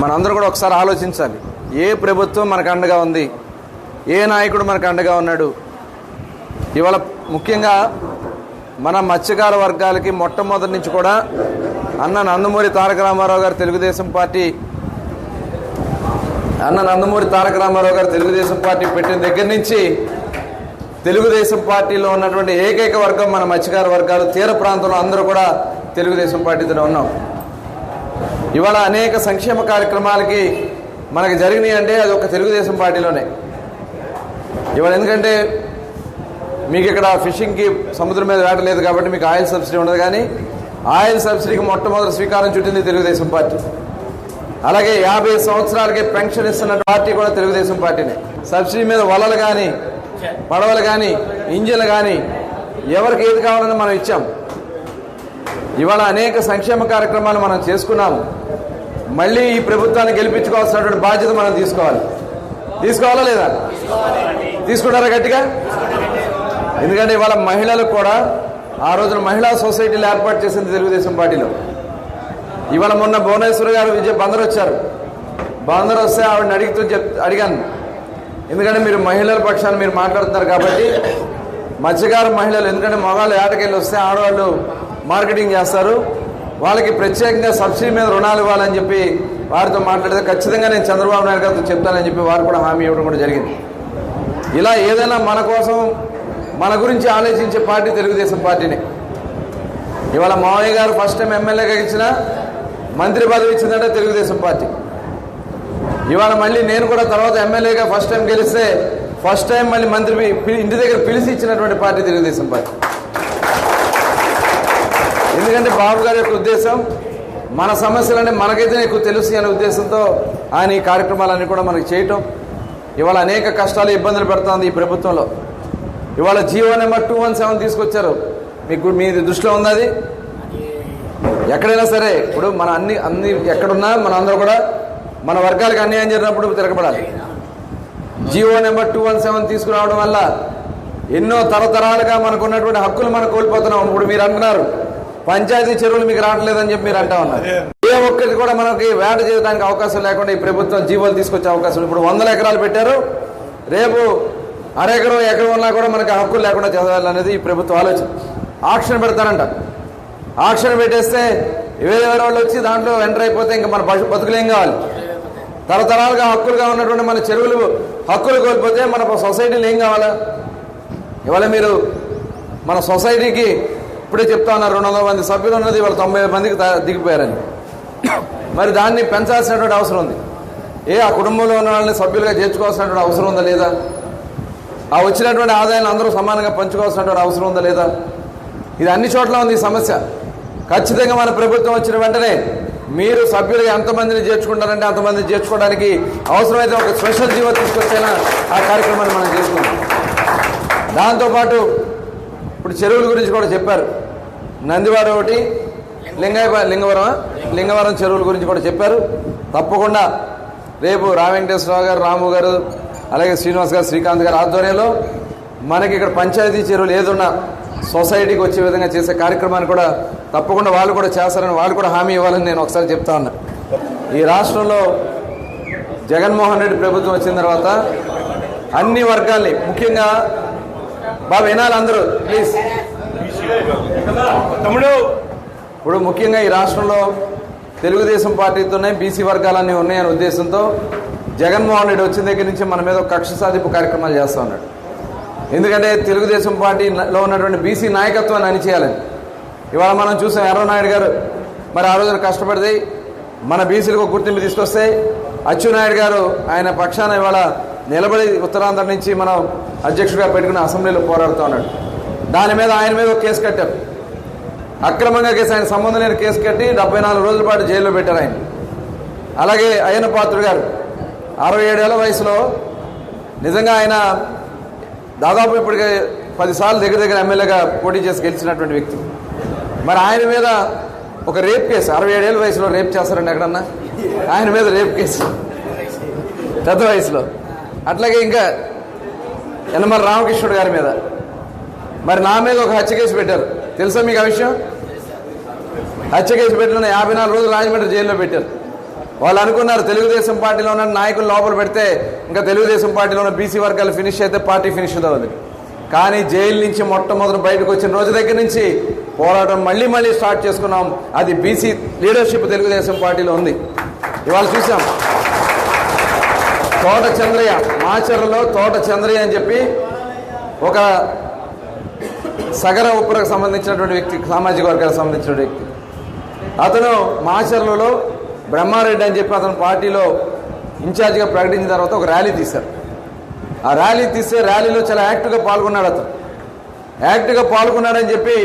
మనందరూ కూడా ఒకసారి ఆలోచించాలి. ఏ ప్రభుత్వం మనకు అండగా ఉంది, ఏ నాయకుడు మనకు అండగా ఉన్నాడు. ఇవాళ ముఖ్యంగా మన మత్స్యకార వర్గాలకి మొట్టమొదటి నుంచి కూడా అన్న నందమూరి తారక రామారావు గారు తెలుగుదేశం పార్టీ పెట్టిన దగ్గర నుంచి తెలుగుదేశం పార్టీలో ఉన్నటువంటి ఏకైక వర్గం మన మత్స్యకార వర్గాలు. తీర ప్రాంతంలో అందరూ కూడా తెలుగుదేశం పార్టీతో ఉన్నాం. ఇవాళ అనేక సంక్షేమ కార్యక్రమాలకి మనకు జరిగినాయి అంటే అది ఒక తెలుగుదేశం పార్టీలోనే. ఇవాళ ఎందుకంటే మీకు ఇక్కడ ఫిషింగ్కి సముద్రం మీద వేటలేదు కాబట్టి మీకు ఆయిల్ సబ్సిడీ ఉండదు, కానీ ఆయిల్ సబ్సిడీకి మొట్టమొదటి శ్రీకారం చుట్టింది తెలుగుదేశం పార్టీ. అలాగే 50 సంవత్సరాలకి పెన్షన్ ఇస్తున్న పార్టీ కూడా తెలుగుదేశం పార్టీనే. సబ్సిడీ మీద వలలు కానీ, పడవలు కానీ, ఇంజిన్లు కానీ ఎవరికి ఏది కావాలని మనం ఇచ్చాం. ఇవాళ అనేక సంక్షేమ కార్యక్రమాలు మనం చేసుకున్నాము. మళ్ళీ ఈ ప్రభుత్వాన్ని గెలిపించుకోవాల్సినటువంటి బాధ్యత మనం తీసుకోవాలా లేదా? తీసుకుంటారా గట్టిగా? ఎందుకంటే ఇవాళ మహిళలకు కూడా ఆ రోజున మహిళా సొసైటీలు ఏర్పాటు చేసింది తెలుగుదేశం పార్టీలో. ఇవాళ మొన్న భువనేశ్వర్ గారు బందరు వచ్చారు. బందరు వస్తే ఆవిడని అడిగాను, ఎందుకంటే మీరు మహిళల పక్షాన్ని మీరు మాట్లాడుతున్నారు కాబట్టి మత్స్యకార మహిళలు, ఎందుకంటే మగవాళ్ళు ఏటకెళ్ళి వస్తే ఆడవాళ్ళు మార్కెటింగ్ చేస్తారు, వాళ్ళకి ప్రత్యేకంగా సబ్సిడీ మీద రుణాలు ఇవ్వాలని చెప్పి వారితో మాట్లాడితే ఖచ్చితంగా నేను చంద్రబాబు నాయుడు గారితో చెప్తానని చెప్పి వారు కూడా హామీ ఇవ్వడం కూడా జరిగింది. ఇలా ఏదైనా మన కోసం మన గురించి ఆలోచించే పార్టీ తెలుగుదేశం పార్టీనే. ఇవాళ మావయ్య గారు ఫస్ట్ టైం ఎమ్మెల్యేగా ఇచ్చిన మంత్రి పదవి ఇచ్చిందంటే తెలుగుదేశం పార్టీ. ఇవాళ మళ్ళీ నేను కూడా తర్వాత ఎమ్మెల్యేగా ఫస్ట్ టైం గెలిస్తే ఫస్ట్ టైం మళ్ళీ మంత్రి ఇంటి దగ్గర పిలిచి ఇచ్చినటువంటి పార్టీ తెలుగుదేశం పార్టీ. ఎందుకంటే బాబు గారి యొక్క ఉద్దేశం మన సమస్యలన్నీ మనకైతే ఎక్కువ తెలుసు అనే ఉద్దేశంతో ఆయన ఈ కార్యక్రమాలన్నీ కూడా మనకి చేయటం. ఇవాళ అనేక కష్టాలు ఇబ్బందులు పెడుతోంది ఈ ప్రభుత్వంలో. ఇవాళ జీవో నెంబర్ 217 తీసుకొచ్చారు. మీ దృష్టిలో ఉంది అది? ఎక్కడైనా సరే ఇప్పుడు మన అన్ని ఎక్కడున్నా మన అందరూ కూడా మన వర్గాలకు అన్యాయం జరిగినప్పుడు తిరగబడాలి. జీవో నెంబర్ 217 తీసుకురావడం వల్ల ఎన్నో తరతరాలుగా మనకు ఉన్నటువంటి హక్కులు మనం కోల్పోతున్నాం. ఇప్పుడు మీరు అంటున్నారు పంచాయతీ చెరువులు మీకు రావట్లేదని చెప్పి మీరు అంటా ఉన్నారు. ఏ ఒక్కటి కూడా మనకి వేట చేయడానికి అవకాశం లేకుండా ఈ ప్రభుత్వం జీవోలు తీసుకొచ్చే అవకాశం. ఇప్పుడు 100 ఎకరాలు పెట్టారు, రేపు ఎకరం ఉన్నా కూడా మనకి హక్కులు లేకుండా చదవాలనేది ఈ ప్రభుత్వం ఆలోచన. ఆక్షన్ పెడతారంట. ఆక్షన్ పెట్టేస్తే వేరే వాళ్ళు వచ్చి దాంట్లో ఎంటర్ అయిపోతే ఇంకా మన బతుకులు ఏం కావాలి? తరతరాలుగా హక్కులుగా ఉన్నటువంటి మన చెరువులు హక్కులు కోల్పోతే మన సొసైటీలు ఏం కావాలా? ఇవాళ మీరు మన సొసైటీకి ఇప్పుడే చెప్తా ఉన్నారు 200 మంది సభ్యులు ఉన్నది, ఇవాళ 90 మందికి దిగిపోయారని. మరి దాన్ని పెంచాల్సినటువంటి అవసరం ఉంది. ఆ కుటుంబంలో ఉన్న వాళ్ళని సభ్యులుగా చేర్చుకోవాల్సినటువంటి అవసరం ఉందా లేదా? ఆ వచ్చినటువంటి ఆదాయాన్ని అందరూ సమానంగా పంచుకోవాల్సినటువంటి అవసరం ఉందా లేదా? ఇది అన్ని చోట్ల ఉంది ఈ సమస్య. ఖచ్చితంగా మన ప్రభుత్వం వచ్చిన వెంటనే మీరు సభ్యులుగా ఎంతమందిని చేర్చుకుంటారంటే అంతమందిని చేర్చుకోవడానికి అవసరమైతే ఒక స్పెషల్ జీవో తీసుకొచ్చైనా ఆ కార్యక్రమాన్ని మనం చేసుకుంటాం. దాంతోపాటు ఇప్పుడు చెరువుల గురించి కూడా చెప్పారు. నందివాడ ఒకటి, లింగవరం చెరువుల గురించి కూడా చెప్పారు. తప్పకుండా రేపు వెంకటేశ్వరరావు గారు, రాము గారు, అలాగే శ్రీనివాస్ గారు, శ్రీకాంత్ గారు ఆధ్వర్యంలో మనకి ఇక్కడ పంచాయతీ చెరువులు ఏదున్నా సొసైటీకి వచ్చే విధంగా చేసే కార్యక్రమాన్ని కూడా తప్పకుండా వాళ్ళు కూడా చేస్తారని వాళ్ళు కూడా హామీ ఇవ్వాలని నేను ఒకసారి చెప్తా ఉన్నా. ఈ రాష్ట్రంలో జగన్మోహన్ రెడ్డి ప్రభుత్వం వచ్చిన తర్వాత అన్ని వర్గాల్ని, ముఖ్యంగా బాబు వినాలి అందరూ ప్లీజ్. ఇప్పుడు ముఖ్యంగా ఈ రాష్ట్రంలో తెలుగుదేశం పార్టీతోనే బీసీ వర్గాలన్నీ ఉన్నాయనే ఉద్దేశంతో జగన్మోహన్ రెడ్డి వచ్చిన దగ్గర నుంచి మన మీద ఒక కక్ష సాధింపు కార్యక్రమాలు చేస్తూ ఉన్నాడు. ఎందుకంటే తెలుగుదేశం పార్టీలో ఉన్నటువంటి బీసీ నాయకత్వాన్ని అణిచేయాలని. ఇవాళ మనం చూసాం ఎర్రనాయుడు గారు మరి ఆ రోజున కష్టపడితే మన బీసీలకు ఒక గుర్తింపు తీసుకొస్తే అచ్చెన్నాయుడు గారు ఆయన పక్షాన ఇవాళ నిలబడి ఉత్తరాంధ్ర నుంచి మనం అధ్యక్షుడిగా పెట్టుకుని అసెంబ్లీలో పోరాడుతూ ఉన్నాడు. దాని మీద ఆయన మీద ఒక కేసు కట్టారు, అక్రమంగా కేసు, ఆయన సంబంధం లేని కేసు కట్టి 74 రోజుల పాటు జైల్లో పెట్టారు ఆయన. అలాగే అయ్యన్న పాత్రుడు గారు 67 ఏళ్ల వయసులో నిజంగా ఆయన దాదాపు ఇప్పటికే 10 సార్లు దగ్గర ఎమ్మెల్యేగా పోటీ చేసి గెలిచినటువంటి వ్యక్తి. మరి ఆయన మీద ఒక రేప్ కేసు, 67 ఏళ్ల వయసులో రేప్ చేస్తారండి ఎక్కడన్నా? ఆయన మీద రేప్ కేసు పెద్ద వయసులో. అట్లాగే ఇంకా యనమల రామకృష్ణుడు గారి మీద, మరి నా మీద ఒక హత్య కేసు పెట్టారు. తెలుసా మీకు ఆ విషయం? హత్య కేసు పెట్టిన 54 రోజులు రాజమండ్రి జైల్లో పెట్టారు. వాళ్ళు అనుకున్నారు తెలుగుదేశం పార్టీలో ఉన్న నాయకులు లోపల పెడితే ఇంకా తెలుగుదేశం పార్టీలో ఉన్న బీసీ వర్గాలు ఫినిష్ అయితే పార్టీ ఫినిష్ అవుతుంది. కానీ జైలు నుంచి మొట్టమొదటి బయటకు వచ్చిన రోజు దగ్గర నుంచి పోరాటం మళ్ళీ స్టార్ట్ చేసుకున్నాం. అది బీసీ లీడర్షిప్ తెలుగుదేశం పార్టీలో ఉంది. ఇవాళ చూసాం తోట చంద్రయ్య, మాచర్లలో తోట చంద్రయ్య అని చెప్పి ఒక సగర ఉప్పురకు సంబంధించినటువంటి వ్యక్తి, సామాజిక వర్గాలకు సంబంధించిన వ్యక్తి. అతను మాచర్లలో బ్రహ్మారెడ్డి అని చెప్పి అతను పార్టీలో ఇన్ఛార్జిగా ప్రకటించిన తర్వాత ఒక ర్యాలీ తీశారు. ఆ ర్యాలీ తీస్తే ర్యాలీలో చాలా యాక్టివ్గా పాల్గొన్నాడు. అతను యాక్టివ్గా పాల్గొన్నాడని చెప్పి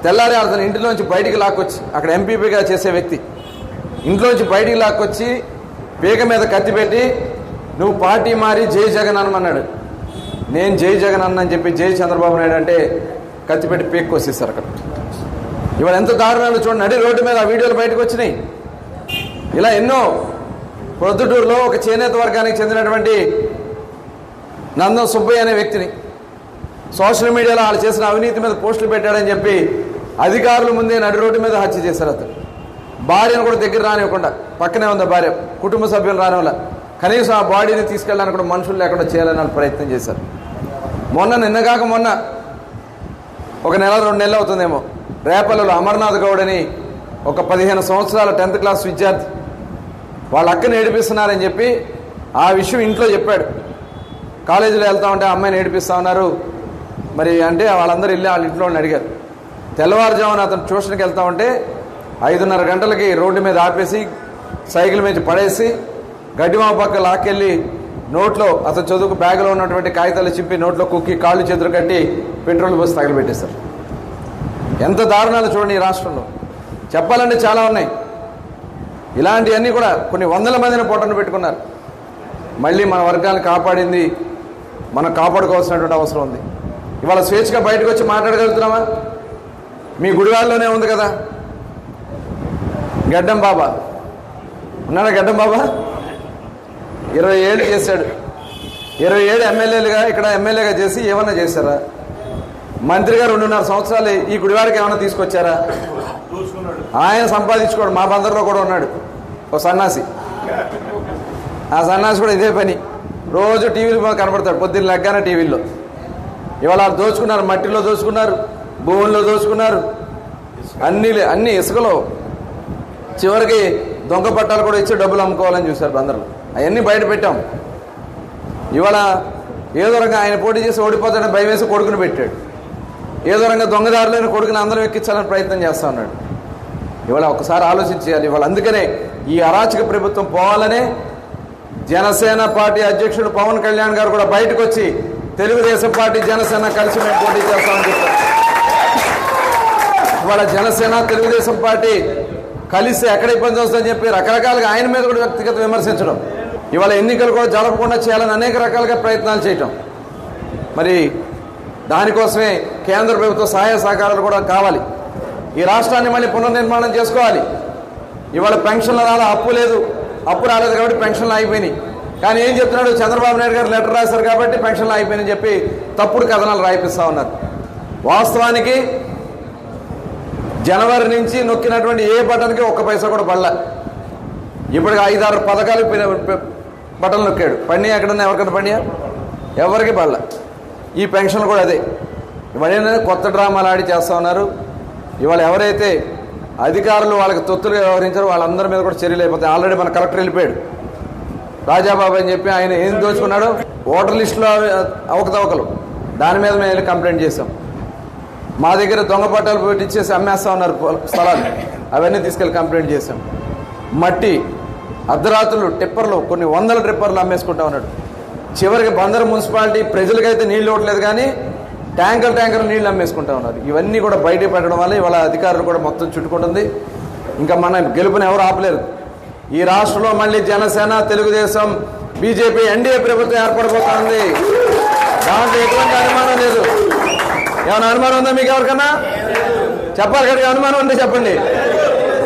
తెల్లారి అతను ఇంటిలోంచి బయటికి లాక్కొచ్చి, అక్కడ ఎంపీపీగా చేసే వ్యక్తి ఇంట్లోంచి బయటికి లాక్కొచ్చి పీక మీద కత్తి పెట్టి నువ్వు పార్టీ మారి జై జగన్ అనమన్నాడు. నేను జై జగన్ అన్నని చెప్పి జై చంద్రబాబు నాయుడు అంటే కత్తి పెట్టి పీక్ కోసేస్తారు అక్కడ. ఇవాళ ఎంత దారుణాలు చూడండి, నడి రోడ్డు మీద ఆ వీడియోలు బయటకు వచ్చినాయి. ఇలా ఎన్నో. ప్రొద్దుటూరులో ఒక చేనేత వర్గానికి చెందినటువంటి నందం సుబ్బయ్య అనే వ్యక్తిని సోషల్ మీడియాలో వాళ్ళు చేసిన అవినీతి మీద పోస్టులు పెట్టాడని చెప్పి అధికారుల ముందే నడి రోడ్డు మీద హత్య చేశారు. అతను భార్యను కూడా దగ్గర రానివ్వకుండా, పక్కనే ఉంది భార్య, కుటుంబ సభ్యులు రానివ్వలే, కనీసం ఆ బాడీని తీసుకెళ్ళడానికి కూడా మనుషులు లేకుండా చేయాలని వాళ్ళు ప్రయత్నం చేశారు. నిన్నగాక మొన్న ఒక నెల 2 నెలలు అవుతుందేమో, రేపల్లలో అమర్నాథ్ గౌడ్ అని ఒక 15 సంవత్సరాల 10th క్లాస్ విద్యార్థి వాళ్ళ అక్కని ఏడిపిస్తున్నారని చెప్పి ఆ విషయం ఇంట్లో చెప్పాడు. కాలేజీలో వెళ్తా ఉంటే అమ్మాయిని ఏడిపిస్తా ఉన్నారు మరి అంటే వాళ్ళందరూ వెళ్ళి వాళ్ళ ఇంట్లో అడిగారు. తెల్లవారుజామున అతను ట్యూషన్కి వెళ్తా ఉంటే 5:30 గంటలకి రోడ్డు మీద ఆపేసి సైకిల్ మీద పడేసి గడ్డిమావ పక్క లాక్కెళ్ళి నోట్లో అతను చదువుకు బ్యాగ్లో ఉన్నటువంటి కాగితాలు చింపి నోట్లో కుక్కి కాళ్ళు చేతులు కట్టి పెట్రోల్ పోసి తగలబెట్టేశారు. ఎంత దారుణాలు చూడండి ఈ రాష్ట్రంలో. చెప్పాలంటే చాలా ఉన్నాయి. ఇలాంటివన్నీ కూడా కొన్ని వందల మందిని పొట్టను పెట్టుకున్నారు. మళ్ళీ మన వర్గాన్ని కాపాడింది మనం కాపాడుకోవాల్సినటువంటి అవసరం ఉంది. ఇవాళ స్వేచ్ఛగా బయటకు వచ్చి మాట్లాడగలుగుతున్నామా? మీ గుడివాడలోనే ఉంది కదా గడ్డం బాబా, ఉన్నాడా గడ్డం బాబా? 20 ఏళ్ళు చేశాడు. 27 ఎమ్మెల్యేలుగా ఇక్కడ ఎమ్మెల్యేగా చేసి ఏమన్నా చేశారా? మంత్రిగా 2.5 సంవత్సరాలు ఈ గుడివాడికి ఏమైనా తీసుకొచ్చారా? ఆయన సంపాదించుకోడు. మా బందర్లో కూడా ఉన్నాడు ఒక సన్నాసి. ఆ సన్నాసి కూడా ఇదే పని, రోజు టీవీలో కనపడతాడు, పొద్దున్న లెగ్గానే టీవీల్లో. ఇవాళ దోచుకున్నారు, మట్టిలో దోచుకున్నారు, భూముల్లో దోచుకున్నారు, అన్ని ఇసుకలో. చివరికి దొంగ పట్టాలు కూడా ఇచ్చి డబ్బులు అమ్ముకోవాలని చూశారు బందర్లో. అవన్నీ బయట పెట్టాం. ఇవాళ ఏదో రకంగా ఆయన పోటీ చేసి ఓడిపోతాడని భయం వేసి కొడుకుని పెట్టాడు. ఏదో రకంగా దొంగదారులైన కొడుకుని అందరం ఎక్కించాలని ప్రయత్నం చేస్తూ ఉన్నాడు. ఇవాళ ఒకసారి ఆలోచించాలి. ఇవాళ అందుకనే ఈ అరాచక ప్రభుత్వం పోవాలనే జనసేన పార్టీ అధ్యక్షుడు పవన్ కళ్యాణ్ గారు కూడా బయటకు వచ్చి తెలుగుదేశం పార్టీ జనసేన కలిసి మేము పోటీ చేస్తామని చెప్పారు. ఇవాళ జనసేన తెలుగుదేశం పార్టీ కలిసి ఎక్కడ ఇబ్బంది వస్తుందని చెప్పి రకరకాలుగా ఆయన మీద కూడా వ్యక్తిగత విమర్శించడం, ఇవాళ ఎన్నికలు కూడా జరగకుండా చేయాలని అనేక రకాలుగా ప్రయత్నాలు చేయటం. మరి దానికోసమే కేంద్ర ప్రభుత్వ సహాయ సహకారాలు కూడా కావాలి. ఈ రాష్ట్రాన్ని మళ్ళీ పునర్నిర్మాణం చేసుకోవాలి. ఇవాళ పెన్షన్లు అప్పు లేదు, అప్పు రాలేదు కాబట్టి పెన్షన్లు అయిపోయినాయి. కానీ ఏం చెప్తున్నాడు, చంద్రబాబు నాయుడు గారు లెటర్ రాశారు కాబట్టి పెన్షన్లు అయిపోయినాయని చెప్పి తప్పుడు కథనాలు రాయిపిస్తూ ఉన్నారు. వాస్తవానికి జనవరి నుంచి నొక్కినటువంటి ఏ బటన్కి 1 పైసా కూడా పడలే. ఇప్పటికి 5-6 పథకాలు బటన్లు నొక్కాడు. పడినాయి ఎక్కడన్నా? ఎవరికన్నా పడినాయా? ఎవరికి పడలే. ఈ పెన్షన్లు కూడా అదే. ఇవాళ కొత్త డ్రామాలు ఆడి చేస్తూ ఉన్నారు. ఇవాళ ఎవరైతే అధికారులు వాళ్ళకి తొత్తులుగా వ్యవహరించారో వాళ్ళందరి మీద కూడా చర్యలు అయిపోతాయి. ఆల్రెడీ మన కలెక్టర్ వెళ్ళిపోయాడు రాజాబాబు అని చెప్పి. ఆయన ఏం దోచుకున్నాడు, ఓటర్ లిస్టులో అవకతవకలు, దాని మీద మేము వెళ్ళి కంప్లైంట్ చేసాం. మా దగ్గర దొంగ పట్టాలు పెట్టించేసి అమ్మేస్తా ఉన్నారు స్థలాలు, అవన్నీ తీసుకెళ్ళి కంప్లైంట్ చేశాం. మట్టి అర్ధరాత్రులు టిప్పర్లు, కొన్ని 100 ట్రిప్పర్లు అమ్మేసుకుంటా ఉన్నాడు. చివరికి బందర్ మున్సిపాలిటీ ప్రజలకైతే నీళ్లు ఇవ్వట్లేదు కానీ ట్యాంకర్ నీళ్లు అమ్మేసుకుంటా ఉన్నారు. ఇవన్నీ కూడా బయట పెట్టడం వల్ల ఇవాళ అధికారులు కూడా మొత్తం చుట్టుకుంటుంది. ఇంకా మన గెలుపుని ఎవరు ఆపలేరు. ఈ రాష్ట్రంలో మళ్ళీ జనసేన, తెలుగుదేశం, బీజేపీ ఎన్డీఏ ప్రభుత్వం ఏర్పడబోతోంది. దాంట్లో ఎటువంటి అనుమానం లేదు. ఏమైనా అనుమానం ఉందా మీకు? ఎవరికన్నా చెప్పాలి కదా, అనుమానం ఉంటే చెప్పండి.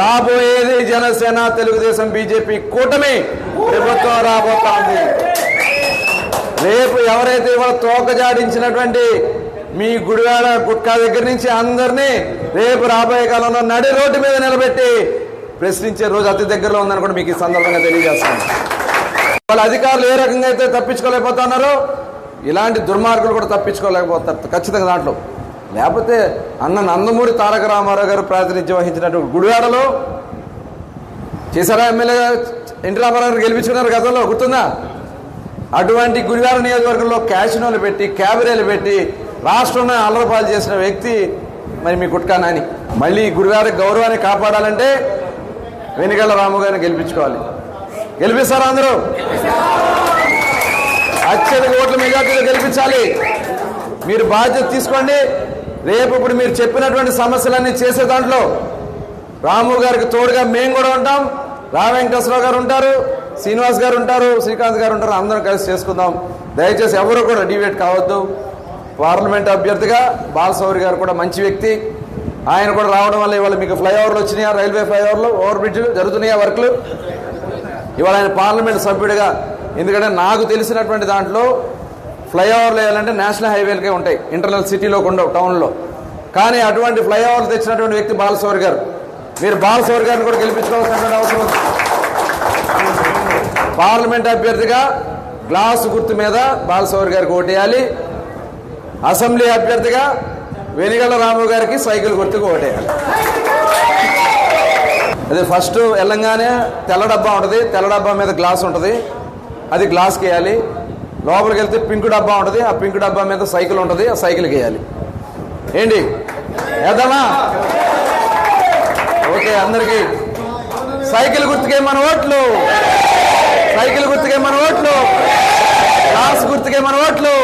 రాబోయేది జనసేన, తెలుగుదేశం, బీజేపీ కూటమి ప్రభుత్వం రాబోతోంది. రేపు ఎవరైతే ఇవాళ తోకజాడించినటువంటి మీ గుడివాడ గుట్కా దగ్గర నుంచి అందరినీ రేపు రాబోయే కాలంలో నడి రోడ్డు మీద నిలబెట్టి ప్రశ్నించే రోజు అతి దగ్గరలో ఉందని కూడా మీకు ఈ సందర్భంగా తెలియజేస్తాను. వాళ్ళ అధికారులు ఏ రకంగా అయితే తప్పించుకోలేకపోతున్నారో ఇలాంటి దుర్మార్గులు కూడా తప్పించుకోలేకపోతారు ఖచ్చితంగా దాంట్లో. లేకపోతే అన్న నందమూరి తారక రామారావు గారు ప్రాతినిధ్యం వహించినటువంటి గుడివాడలో చేశారా ఎమ్మెల్యే ఎన్టీ రామారావు గారు గెలిపించుకున్నారు గతంలో, గుర్తుందా? అటువంటి గుడివాడ నియోజకవర్గంలో క్యాసినోలు పెట్టి క్యాబరేలు పెట్టి రాష్ట్రంలో అల్లరపాలు చేసిన వ్యక్తి మరి మీ గుట్కా నాని. మళ్ళీ గుడివాడ గౌరవాన్ని కాపాడాలంటే వెనిగళ్ల రాము గారిని గెలిపించుకోవాలి. గెలిపిస్తారా అందరూ? అత్యధిక ఓట్ల మెజార్టీలో గెలిపించాలి. మీరు బాధ్యత తీసుకోండి. రేపు ఇప్పుడు మీరు చెప్పినటువంటి సమస్యలన్నీ చేసే దాంట్లో రాము గారికి తోడుగా మేము కూడా ఉంటాం. రా వెంకటేశ్వరరావు గారు ఉంటారు, శ్రీనివాస్ గారు ఉంటారు, శ్రీకాంత్ గారు ఉంటారు. అందరం కలిసి చేసుకుందాం. దయచేసి ఎవరు కూడా డివేట్ కావద్దు. పార్లమెంట్ అభ్యర్థిగా బాలశౌరి గారు కూడా మంచి వ్యక్తి. ఆయన కూడా రావడం వల్ల ఇవాళ మీకు ఫ్లైఓవర్లు వచ్చినాయా, రైల్వే ఫ్లైఓవర్లు, ఓవర్ బ్రిడ్జ్లు జరుగుతున్నాయా వర్క్లు. ఇవాళ ఆయన పార్లమెంట్ సభ్యుడిగా, ఎందుకంటే నాకు తెలిసినటువంటి దాంట్లో ఫ్లైఓవర్లు వేయాలంటే నేషనల్ హైవేలకే ఉంటాయి, ఇంటర్నల్ సిటీలో ఉండవు, టౌన్లో. కానీ అటువంటి ఫ్లైఓవర్లు తెచ్చినటువంటి వ్యక్తి బాలశౌరి గారు. మీరు బాలశౌరి గారిని కూడా గెలిపించుకోవాల్సినటువంటి అవసరం ఉంది. పార్లమెంట్ అభ్యర్థిగా గ్లాసు గుర్తు మీద బాలశౌరి గారికి ఓటేయాలి. అసెంబ్లీ అభ్యర్థిగా వెనిగళ్ల రాము గారికి సైకిల్ గుర్తుకు ఓటేయాలి. అదే ఫస్ట్ వెళ్ళంగానే తెల్ల డబ్బా ఉంటుంది, తెల్ల డబ్బా మీద గ్లాస్ ఉంటుంది, అది గ్లాస్కి వేయాలి. లోపలికి వెళ్తే పింక్ డబ్బా ఉంటుంది, ఆ పింక్ డబ్బా మీద సైకిల్ ఉంటుంది, ఆ సైకిల్కి వేయాలి. ఏంటి వేద్దామా? ఓకే, అందరికీ సైకిల్ గుర్తుకే మన ఓట్లు, సైకిల్ గుర్తుకే మన ఓట్లు, గ్లాస్ గుర్తుకే మన ఓట్లు.